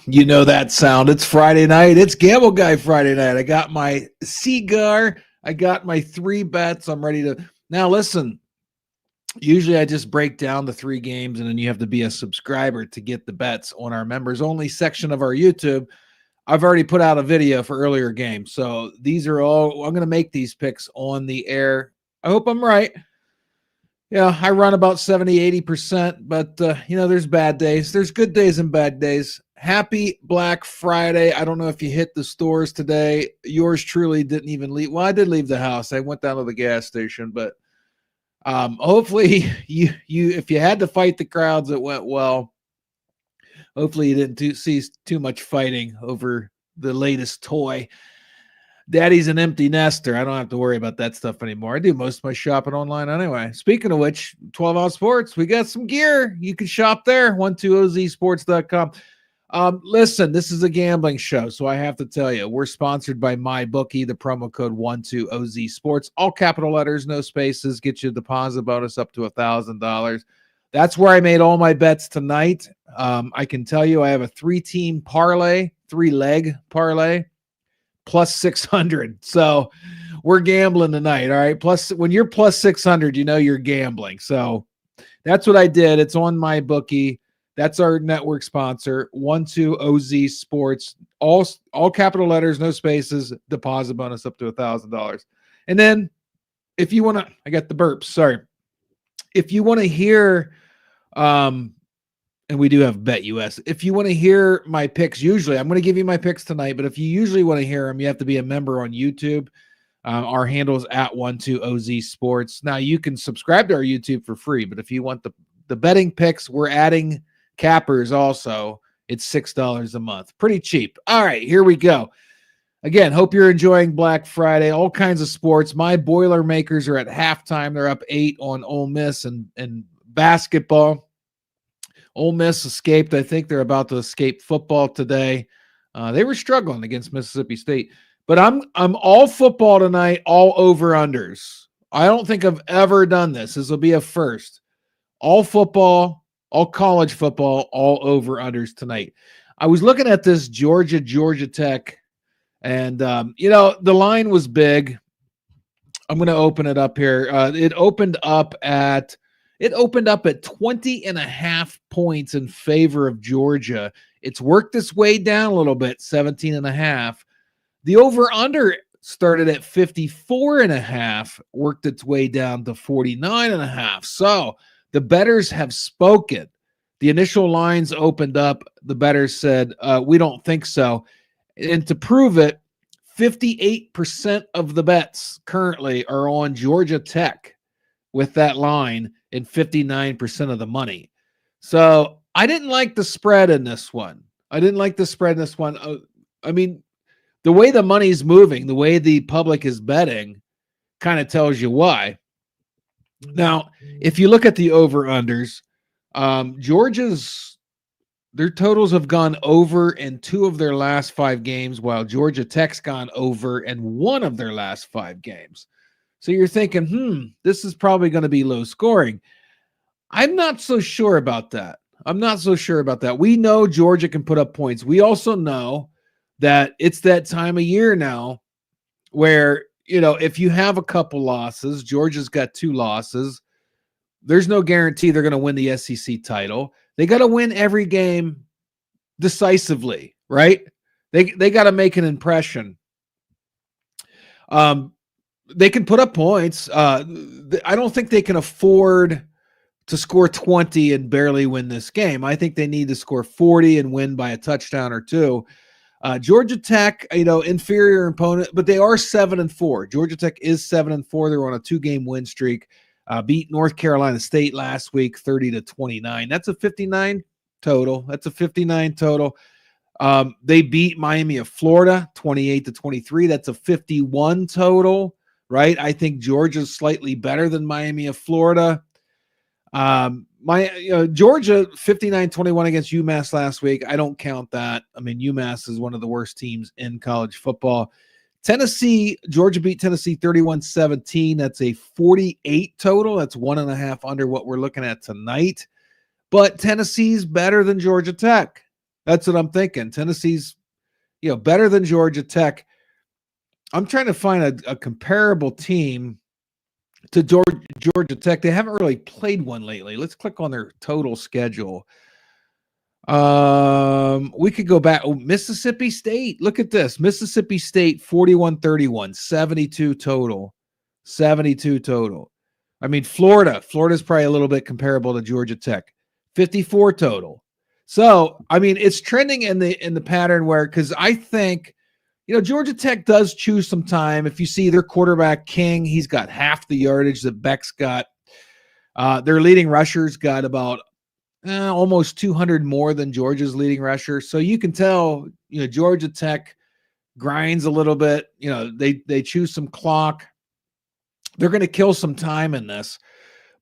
You know that sound. It's Friday night. It's Gamble Guy Friday night. I got my cigar. I got my 3 bets. I'm ready to. Now, listen, usually I just break down the 3 games, and then you have to be a subscriber to get the bets on our members only section of our YouTube. I've already put out a video for earlier games. So these are all, I'm going to make these picks on the air. I hope I'm right. Yeah, I run about 70, 80%, but, there's bad days. There's good days and bad days. Happy Black Friday. I don't know if you hit the stores today. Yours truly didn't even leave. Well, I did leave the house. I went down to the gas station, but hopefully you if you had to fight the crowds, it went well. Hopefully you didn't see too much fighting over the latest toy. Daddy's an empty nester. I don't have to worry about that stuff anymore. I do most of my shopping online anyway. Speaking of which, 12 Ounce Sports, we got some gear. You can shop there, 12ozsports.com. Listen, this is a gambling show, so I have to tell you, we're sponsored by MyBookie. The promo code 12OZSports. All capital letters, no spaces. Get you a deposit bonus up to $1,000. That's where I made all my bets tonight. I can tell you I have a 3-team parlay, 3-leg parlay, plus 600. So we're gambling tonight. All right. Plus, when you're plus 600, you know you're gambling. So that's what I did. It's on MyBookie. That's our network sponsor, 12OZ Sports. All capital letters, no spaces, deposit bonus up to $1,000. And then if you want to, I got the burps. Sorry. If you want to hear, and we do have Bet US. If you want to hear my picks, usually I'm going to give you my picks tonight, but if you usually want to hear them, you have to be a member on YouTube. Our handle is at 12OZ Sports. Now you can subscribe to our YouTube for free, but if you want the betting picks, we're adding cappers also. It's $6 a month. Pretty cheap. All right, here we go. Again, hope you're enjoying Black Friday. All kinds of sports. My Boilermakers are at halftime. They're up 8 on Ole Miss and basketball. Ole Miss escaped. I think they're about to escape football today. They were struggling against Mississippi State. But I'm all football tonight, all over-unders. I don't think I've ever done this. This will be a first. All football, all college football, all over-unders tonight. I was looking at this Georgia Tech, and, the line was big. I'm going to open it up here. It opened up at 20.5 points in favor of Georgia. It's worked its way down a little bit, 17.5. The over-under started at 54.5, worked its way down to 49.5. So the bettors have spoken. The initial lines opened up. The bettors said, we don't think so. And to prove it, 58% of the bets currently are on Georgia Tech with that line, and 59% of the money. So I didn't like the spread in this one. I mean, the way the money's moving, the way the public is betting kind of tells you why. Now, if you look at the over-unders, their totals have gone over in 2 of their last 5 games, while Georgia Tech's gone over in 1 of their last 5 games. So you're thinking, this is probably going to be low scoring. I'm not so sure about that. We know Georgia can put up points. We also know that it's that time of year now where, if you have a couple losses, Georgia's got 2 losses. There's no guarantee they're going to win the SEC title. They got to win every game decisively, right? They got to make an impression. They can put up points. I don't think they can afford to score 20 and barely win this game. I think they need to score 40 and win by a touchdown or 2. Georgia Tech, inferior opponent, but they are 7-4. Georgia Tech is 7-4. They're on a 2-game win streak. Beat North Carolina State last week, 30-29. That's a 59 total. They beat Miami of Florida, 28-23. That's a 51 total. Right? I think Georgia's slightly better than Miami of Florida. Georgia 59-21 against UMass last week. I don't count that. I mean, UMass is one of the worst teams in college football. Georgia beat Tennessee 31-17. That's a 48 total. That's 1.5 under what we're looking at tonight. But Tennessee's better than Georgia Tech. That's what I'm thinking. Tennessee's, better than Georgia Tech. I'm trying to find a comparable team to Georgia Tech. They haven't really played one lately. Let's click on their total schedule. We could go back. Oh, Mississippi State. Look at this. Mississippi State 41-31, 72 total. 72 total. I mean, Florida's probably a little bit comparable to Georgia Tech. 54 total. So, I mean, it's trending in the pattern where, because I think, Georgia Tech does choose some time. If you see their quarterback King, he's got half the yardage that Beck's got. Their leading rushers got about almost 200 more than Georgia's leading rusher. So you can tell, Georgia Tech grinds a little bit. They choose some clock. They're going to kill some time in this.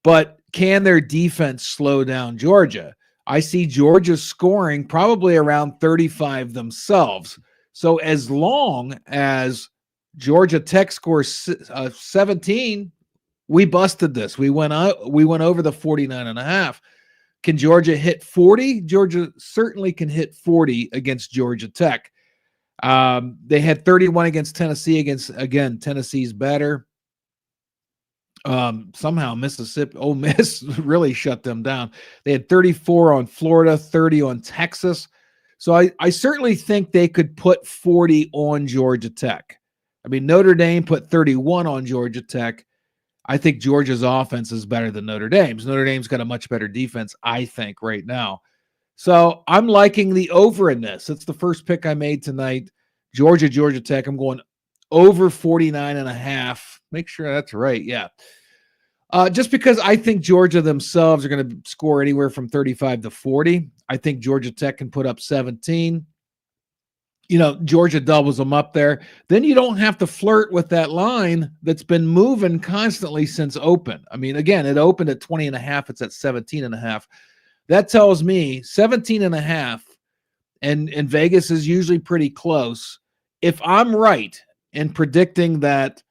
But can their defense slow down Georgia? I see Georgia scoring probably around 35 themselves. So as long as Georgia Tech scores 17, we busted this. We went over the 49.5. Can Georgia hit 40? Georgia certainly can hit 40 against Georgia Tech. They had 31 against Tennessee. Again, Tennessee's better. Somehow Ole Miss really shut them down. They had 34 on Florida, 30 on Texas. So I certainly think they could put 40 on Georgia Tech. I mean, Notre Dame put 31 on Georgia Tech. I think Georgia's offense is better than Notre Dame's. Notre Dame's got a much better defense, I think, right now. So I'm liking the over in this. It's the first pick I made tonight. Georgia Tech. I'm going over 49.5. Make sure that's right. Yeah. Just because I think Georgia themselves are going to score anywhere from 35 to 40. I think Georgia Tech can put up 17. Georgia doubles them up there. Then you don't have to flirt with that line that's been moving constantly since open. I mean, again, it opened at 20.5. It's at 17.5. That tells me 17.5, and Vegas is usually pretty close. If I'm right in predicting that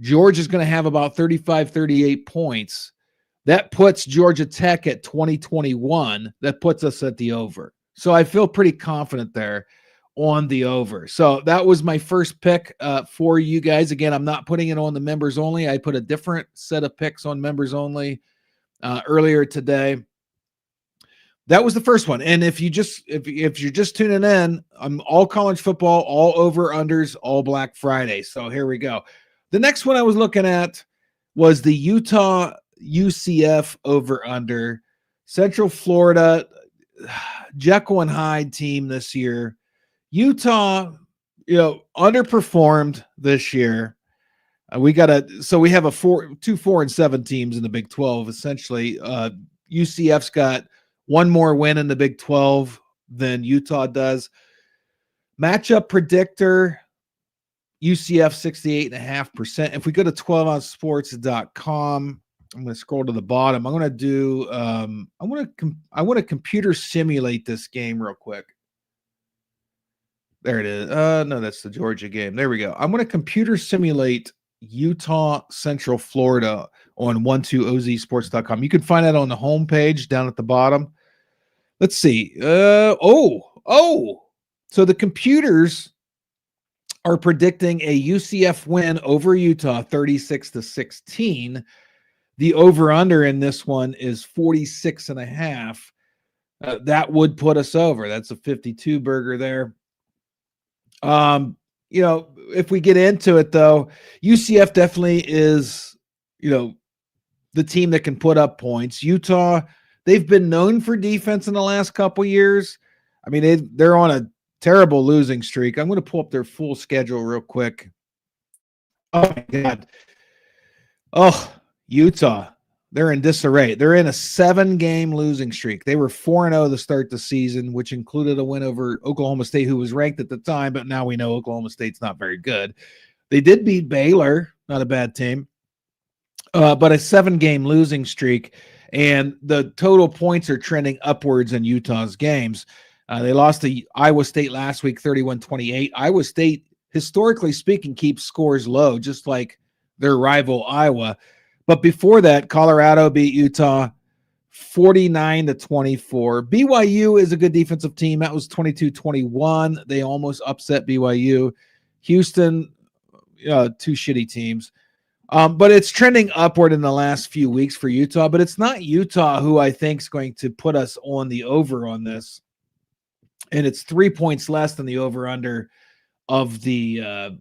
Georgia's going to have about 35, 38 points, that puts Georgia Tech at 20-21. That puts us at the over. So I feel pretty confident there on the over. So that was my first pick for you guys. Again, I'm not putting it on the members only. I put a different set of picks on members only earlier today. That was the first one. And if you're just tuning in, I'm all college football, all over unders, all Black Friday. So here we go. The next one I was looking at was the Utah UCF over under. Central Florida, Jekyll and Hyde team this year. Utah, underperformed this year. We have two 4-7 teams in the Big 12. Essentially, UCF's got one more win in the Big 12 than Utah does. Matchup predictor, UCF 68.5%. If we go to 12ouncesports.com, I'm going to scroll to the bottom. I'm going to do I want to computer simulate this game real quick. There it is. No, that's the Georgia game. There we go. I'm going to computer simulate Utah Central Florida on 12ozsports.com. You can find that on the homepage down at the bottom. Let's see. So the computers are predicting a UCF win over Utah 36-16. The over-under in this one is 46.5. That would put us over. That's a 52 burger there. If we get into it, though, UCF definitely is, the team that can put up points. Utah, they've been known for defense in the last couple years. I mean, they're on a terrible losing streak. I'm going to pull up their full schedule real quick. Oh, my God. Oh, Utah. They're in disarray. They're in a 7-game losing streak. They were 4-0 to start the season, which included a win over Oklahoma State, who was ranked at the time, but now we know Oklahoma State's not very good. They did beat Baylor, not a bad team, but a 7-game losing streak, and the total points are trending upwards in Utah's games. They lost to Iowa State last week, 31-28. Iowa State, historically speaking, keeps scores low, just like their rival Iowa. But before that, Colorado beat Utah 49-24. BYU is a good defensive team. That was 22-21. They almost upset BYU. Houston, two shitty teams. But it's trending upward in the last few weeks for Utah, but it's not Utah who I think is going to put us on the over on this. And it's 3 points less than the over-under of the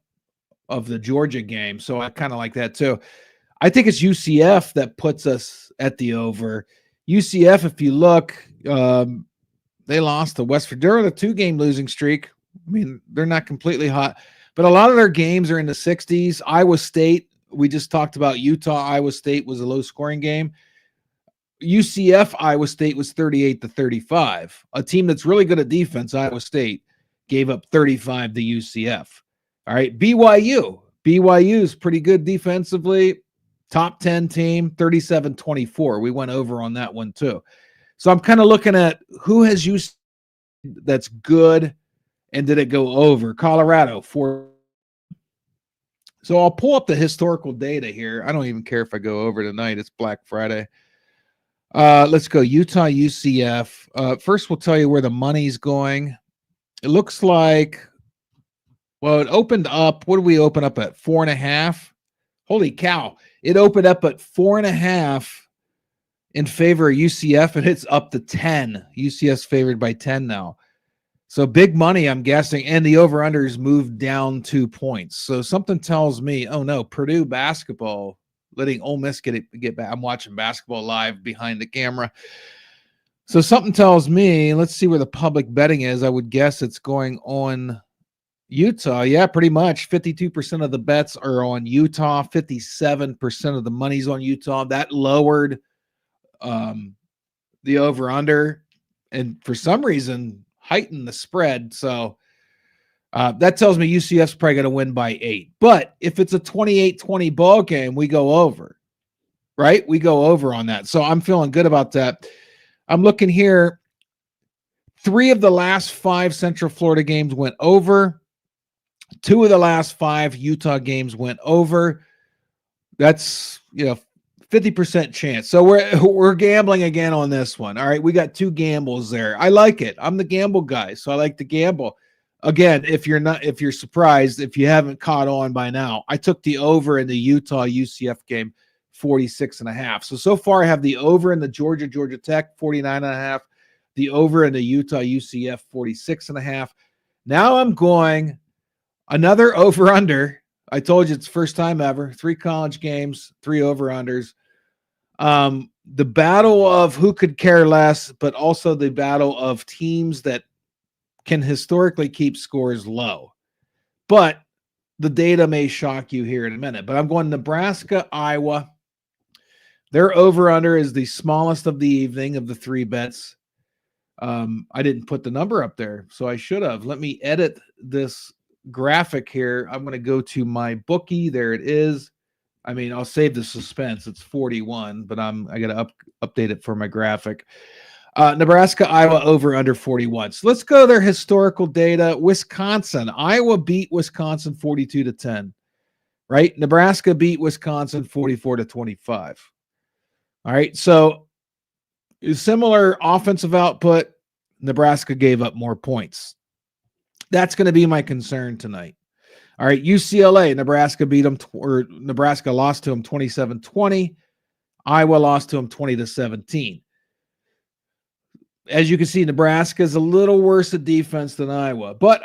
Georgia game. So I kind of like that too. I think it's UCF that puts us at the over. UCF, if you look, they lost to West Virginia, a 2-game losing streak. I mean, they're not completely hot, but a lot of their games are in the 60s. Iowa State, we just talked about Utah. Iowa State was a low-scoring game. UCF, Iowa State was 38-35. A team that's really good at defense, Iowa State, gave up 35 to UCF. All right, BYU is pretty good defensively. Top 10 team, 37-24. We went over on that one too. So I'm kind of looking at who has used that's good and did it go over? Colorado, 4. So I'll pull up the historical data here. I don't even care if I go over tonight. It's Black Friday. Let's go Utah, UCF. First, we'll tell you where the money's going. It looks like, well, it opened up. What did we open up at? 4.5. Holy cow. It opened up at 4.5 in favor of UCF, and it's up to 10. UCF's favored by 10 now. So big money, I'm guessing, and the over-unders moved down 2 points. So something tells me, oh no, Purdue basketball, letting Ole Miss get back. I'm watching basketball live behind the camera. So something tells me, let's see where the public betting is. I would guess it's going on Utah. Yeah, pretty much. 52% of the bets are on Utah. 57% of the money's on Utah. That lowered the over-under, and for some reason heightened the spread. So that tells me UCF's probably going to win by 8. But if it's a 28-20 ball game, we go over, right? We go over on that. So I'm feeling good about that. I'm looking here. 3 of the last 5 Central Florida games went over. 2 of the last 5 Utah games went over. That's, 50% chance. So we're gambling again on this one. All right, we got 2 gambles there. I like it. I'm the gamble guy, so I like to gamble. Again, if you're surprised, if you haven't caught on by now, I took the over in the Utah UCF game, 46.5. So far I have the over in the Georgia Tech, 49.5. The over in the Utah UCF, 46.5. Now I'm going another over-under. I told you it's first time ever. 3 college games, 3 over-unders. The battle of who could care less, but also the battle of teams that can historically keep scores low. But the data may shock you here in a minute. But I'm going Nebraska, Iowa. Their over-under is the smallest of the evening of the 3 bets. I didn't put the number up there, so I should have. Let me edit this graphic here. I'm going to go to my bookie. There it is. I mean, I'll save the suspense. It's 41, but I got to update it for my graphic. Nebraska, Iowa over under 41. So let's go to their historical data. Wisconsin, Iowa beat Wisconsin 42-10, right? Nebraska beat Wisconsin 44-25. All right. So similar offensive output. Nebraska gave up more points. That's going to be my concern tonight. All right, UCLA, Nebraska beat them, or Nebraska lost to them 27-20. Iowa lost to them 20-17. As you can see, Nebraska is a little worse at defense than Iowa. But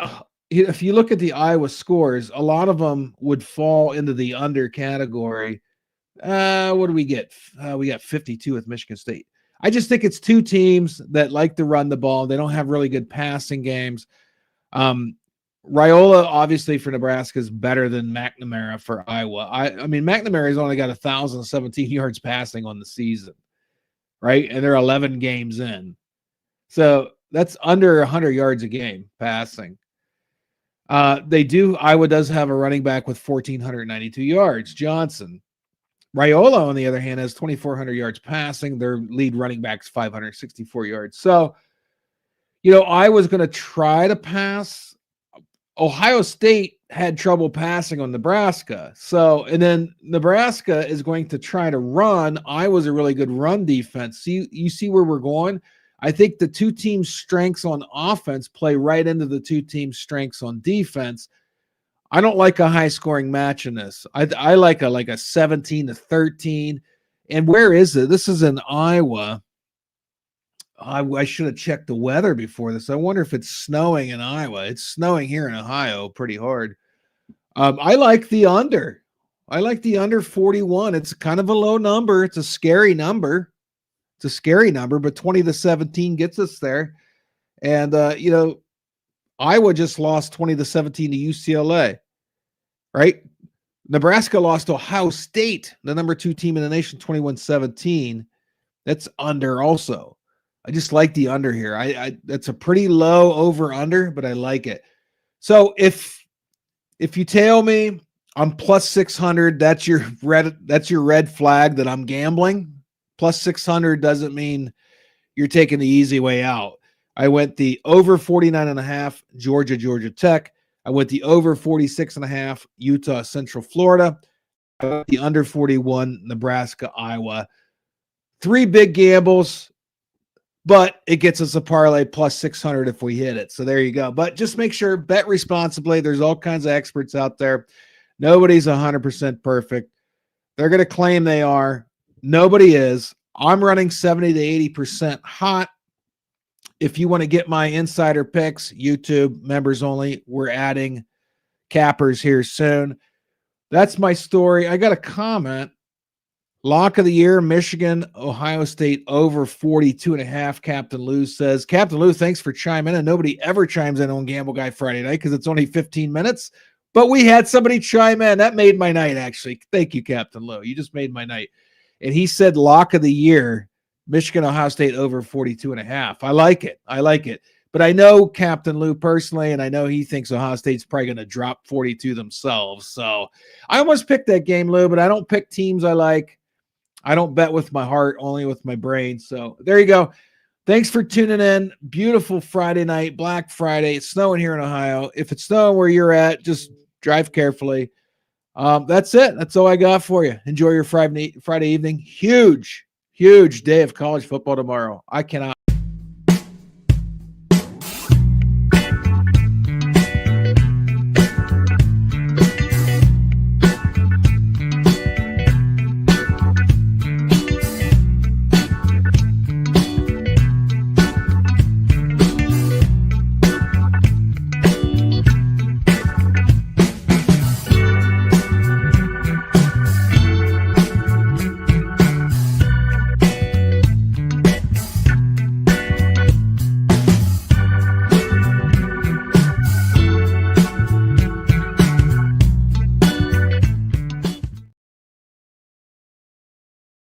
if you look at the Iowa scores, a lot of them would fall into the under category. What do we get? We got 52 with Michigan State. I just think it's 2 teams that like to run the ball. They don't have really good passing games. Raiola, obviously, for Nebraska is better than McNamara for Iowa. I mean, McNamara's only got 1,017 yards passing on the season, right? And they're 11 games in. So that's under 100 yards a game passing. Iowa does have a running back with 1,492 yards, Johnson. Raiola, on the other hand, has 2,400 yards passing. Their lead running back's 564 yards. So, Iowa's going to try to pass. Ohio State had trouble passing on Nebraska. So, and then Nebraska is going to try to run. Iowa's a really good run defense. See, you see where we're going? I think the two teams' strengths on offense play right into the two teams' strengths on defense. I don't like a high scoring match in this. I like a 17-13. And where is it? This is in Iowa. I should have checked the weather before this. I wonder if it's snowing in Iowa. It's snowing here in Ohio pretty hard. I like the under. I like the under 41. It's kind of a low number. It's a scary number. It's a scary number, but 20-17 gets us there. And Iowa just lost 20-17 to UCLA, right? Nebraska lost to Ohio State, the number 2 team in the nation, 21-17. That's under also. I just like the under here. I that's a pretty low over under, but I like it. So if you tell me I'm plus 600, that's your red flag that I'm gambling. Plus 600 doesn't mean you're taking the easy way out. I went the over 49.5 Georgia Tech. I went the over 46.5 Utah Central Florida. I went the under 41 Nebraska Iowa. 3 big gambles, but it gets us a parlay plus 600 if we hit it. So there you go. But just make sure, bet responsibly. There's all kinds of experts out there. Nobody's 100% perfect. They're going to claim they are. Nobody is. I'm running 70 to 80% hot. If you want to get my insider picks, YouTube members only, we're adding cappers here soon. That's my story. I got a comment. Lock of the year, Michigan, Ohio State over 42.5. Captain Lou says, Captain Lou, thanks for chiming in. And nobody ever chimes in on Gamble Guy Friday night because it's only 15 minutes. But we had somebody chime in. That made my night, actually. Thank you, Captain Lou. You just made my night. And he said lock of the year, Michigan, Ohio State over 42.5. I like it. I like it. But I know Captain Lou personally, and I know he thinks Ohio State's probably going to drop 42 themselves. So I almost picked that game, Lou, but I don't pick teams I like. I don't bet with my heart, only with my brain. So there you go. Thanks for tuning in. Beautiful Friday night, Black Friday. It's snowing here in Ohio. If it's snowing where you're at, just drive carefully. That's it. That's all I got for you. Enjoy your Friday evening. Huge day of college football tomorrow. I cannot